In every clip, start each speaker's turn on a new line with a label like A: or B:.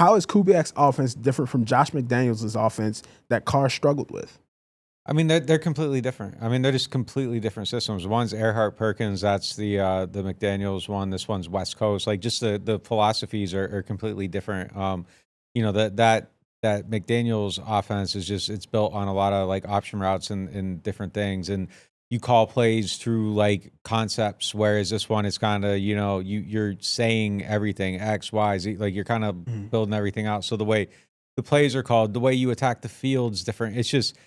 A: How is Kubiak's offense different from Josh McDaniels' offense that Carr struggled with?
B: I mean, they're completely different. I mean, they're just completely different systems. One's Earhart Perkins, that's the McDaniels one. This one's West Coast. Like, just the philosophies are completely different. You know, that McDaniels offense is just, it's built on a lot of like option routes and different things, and you call plays through like concepts. Whereas this one is kind of, you know, you're saying everything X, Y, Z. Like, you're kind of building everything out. So the way the plays are called, the way you attack the field's different. It's just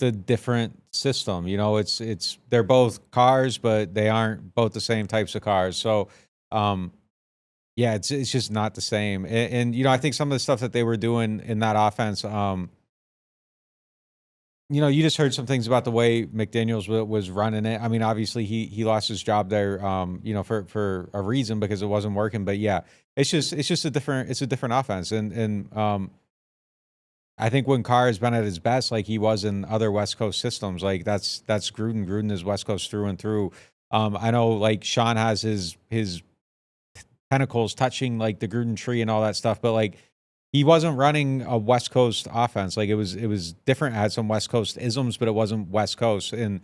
B: a different system. You know, they're both cars, but they aren't both the same types of cars. So, yeah, it's just not the same. And you know, I think some of the stuff that they were doing in that offense, you know, you just heard some things about the way McDaniels was running it. I mean, obviously he lost his job there, you know, for a reason, because it wasn't working. But yeah, it's just a different offense. And I think when Carr has been at his best, like he was in other West Coast systems, like that's Gruden. Gruden is West Coast through and through. I know like Sean has his tentacles touching like the Gruden tree and all that stuff, but like he wasn't running a West Coast offense. Like it was different. It had some West Coast isms, but it wasn't West Coast. And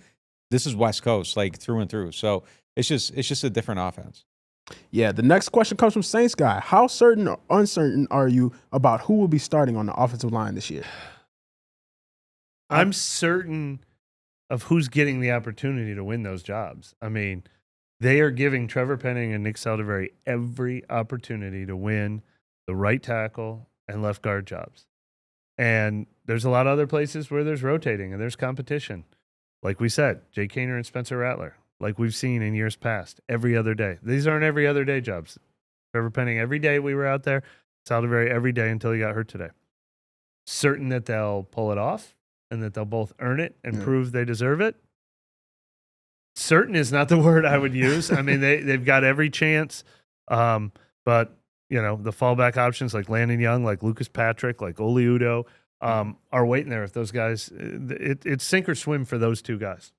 B: this is West Coast, like through and through. So it's just a different offense.
A: Yeah, the next question comes from Saints Guy. How certain or uncertain are you about who will be starting on the offensive line this year?
C: I'm certain of who's getting the opportunity to win those jobs. I mean, they are giving Trevor Penning and Nick Saldiveri every opportunity to win the right tackle and left guard jobs. And there's a lot of other places where there's rotating and there's competition. Like we said, Jay Kaner and Spencer Rattler, like we've seen in years past, every other day. These aren't every other day jobs. Trevor Penning, every day we were out there. Saldiveri, every day until he got hurt today. Certain that they'll pull it off and that they'll both earn it and prove they deserve it. Certain is not the word I would use. I mean, they've got every chance. But, you know, the fallback options like Landon Young, like Lucas Patrick, like Oli Udoh, are waiting there if those guys, it's sink or swim for those two guys.